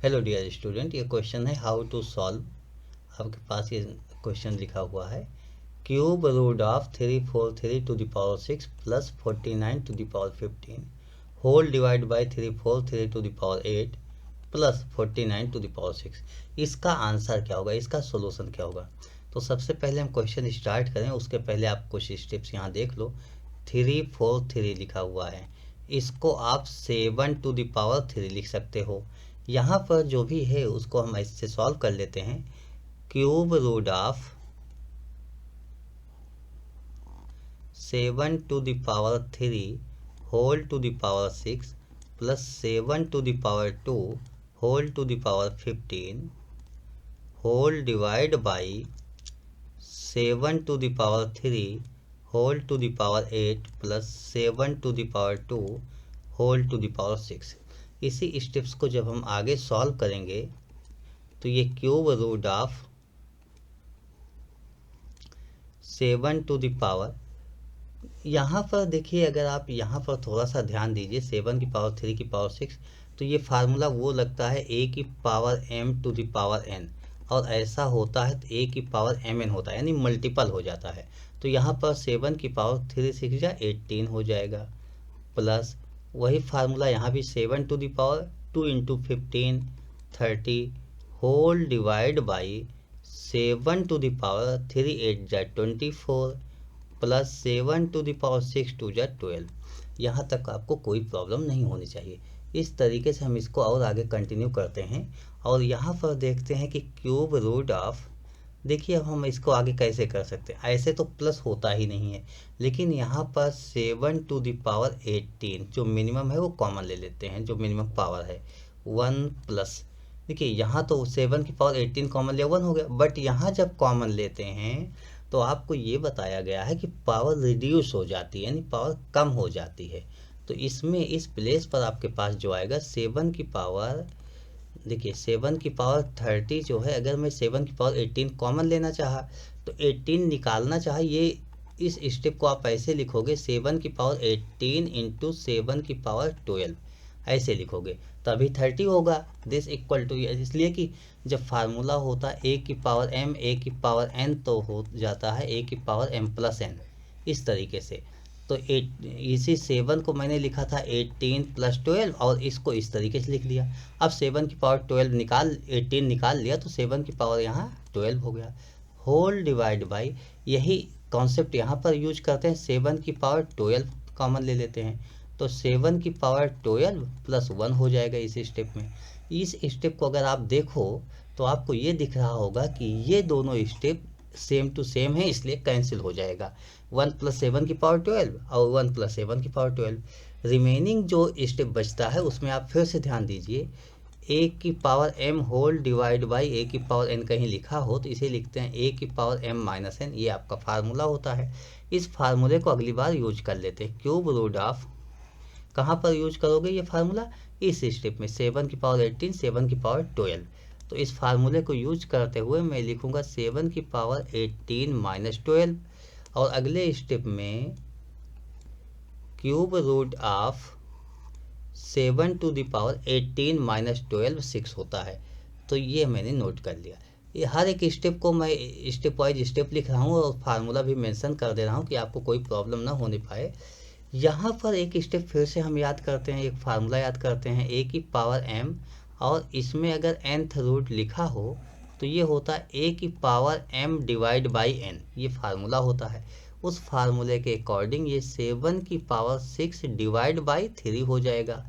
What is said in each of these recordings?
Hello dear student, ये question है how to solve. आपके पास ये क्वेश्चन लिखा हुआ है cube root of 343 to the power 6 plus 49 to the power 15 whole divide by 343 to the power 8 plus 49 to the power 6। इसका answer क्या होगा, इसका सोल्यूशन क्या होगा? तो सबसे पहले हम क्वेश्चन स्टार्ट करें, उसके पहले आप कुछ स्टेप्स यहाँ देख लो। 343 लिखा हुआ है, इसको आप 7 टू द पावर 3 लिख सकते हो। यहाँ पर जो भी है उसको हम ऐसे सॉल्व कर लेते हैं। Cube root of 7 to the power 3 whole to the power 6 plus 7 to the power 2 whole to the power 15 whole divide by 7 to the power 3 whole to the power 8 plus 7 to the power 2 whole to the power 6। इसी steps को जब हम आगे solve करेंगे तो ये cube root of 7 to the power, यहाँ पर देखिए, अगर आप यहाँ पर थोड़ा सा ध्यान दीजिए, 7 की पावर 3 की पावर 6, तो ये फार्मूला वो लगता है a की power m to the power n, और ऐसा होता है तो a की पावर mn होता है, यानी मल्टीपल हो जाता है। तो यहाँ पर 7 की पावर 3 6 या 18 हो जाएगा, प्लस वही फार्मूला यहाँ भी 7 to the power 2 into 15 30 whole divide by 7 to the power 3 8 जा 24 प्लस 7 टू द पावर 6 2 जा 12। यहाँ तक आपको कोई प्रॉब्लम नहीं होनी चाहिए। इस तरीके से हम इसको और आगे कंटिन्यू करते हैं, और यहाँ पर देखते हैं कि क्यूब रूट ऑफ, देखिए अब हम इसको आगे कैसे कर सकते हैं। ऐसे तो प्लस होता ही नहीं है, लेकिन यहाँ पर 7 टू द पावर 18 जो मिनिमम है वो कॉमन ले लेते हैं, जो मिनिमम पावर है 1 प्लस, देखिए यहाँ तो 7 की पावर 18 कॉमन लिया 1 हो गया, बट यहाँ जब कॉमन लेते हैं तो आपको ये बताया गया है कि पावर रिड्यूस हो जाती है, यानी पावर कम हो जाती है। तो इसमें इस प्लेस पर आपके पास जो आएगा 7 की पावर, देखिए 7 की पावर 30 जो है, अगर मैं 7 की पावर 18 कॉमन लेना चाहा तो 18 निकालना चाहा, ये इस स्टेप को आप ऐसे लिखोगे 7 की पावर 18 इंटू 7 की पावर 12, ऐसे लिखोगे तभी 30 होगा। दिस इक्वल टू, इसलिए कि जब फार्मूला होता है a की पावर m a की पावर n तो हो जाता है a की पावर m प्लस n, इस तरीके से। तो इसी 7 को मैंने लिखा था 18 प्लस 12, और इसको इस तरीके से लिख लिया। अब 7 की पावर 12 निकाल, 18 निकाल लिया तो 7 की पावर यहाँ 12 हो गया, होल डिवाइड बाई, यही कॉन्सेप्ट यहाँ पर यूज करते हैं। 7 की पावर 12 कॉमन ले लेते हैं, तो 7 की पावर 12 प्लस 1 हो जाएगा इस स्टेप में। इस स्टेप को अगर आप देखो तो आपको ये दिख रहा होगा कि ये दोनों स्टेप सेम टू सेम है, इसलिए कैंसिल हो जाएगा। 1 प्लस 7 की पावर 12 और 1 प्लस 7 की पावर 12। रिमेनिंग जो स्टेप बचता है उसमें आप फिर से ध्यान दीजिए, a की power m whole divide by a की पावर n कहीं लिखा हो तो इसे लिखते हैं a की पावर m माइनस n, ये आपका फार्मूला होता है। इस फार्मूले को अगली बार यूज कर लेते हैं। क्यूब रूट ऑफ, कहाँ पर यूज करोगे ये फार्मूला? इस स्टेप में 7 की पावर 18 7 की पावर 12। तो इस फार्मूले को यूज करते हुए मैं लिखूंगा 7 की पावर 18 माइनस 12, और अगले स्टेप में cube root of 7 to the power 18 minus 12 6 होता है। तो ये मैंने नोट कर लिया। ये हर एक स्टेप को मैं स्टेप वाइज स्टेप लिख रहा हूँ, और फार्मूला भी मेंशन कर दे रहा हूँ कि आपको कोई प्रॉब्लम ना होने पाए। यहाँ पर एक स्टेप फिर से हम याद करते हैं, एक फार्मूला याद करते हैं, a की पावर m, और इसमें अगर nth रूट लिखा हो तो ये होता है a की power m divide by n, ये फार्मूला होता है। उस फार्मूले के अकॉर्डिंग ये 7 की पावर 6 डिवाइड बाई 3 हो जाएगा,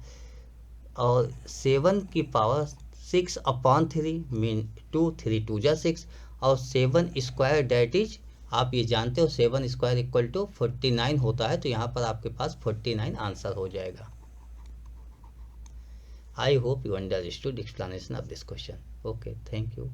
और 7 की पावर 6 अपॉन 3 मीन 2 3 2 जा 6, और 7 स्क्वायर डेट इज, आप ये जानते हो 7 स्क्वायर इक्वल टू 49 होता है, तो यहाँ पर आपके पास 49 आंसर हो जाएगा। I hope you understood explanation of this question. Okay, thank you.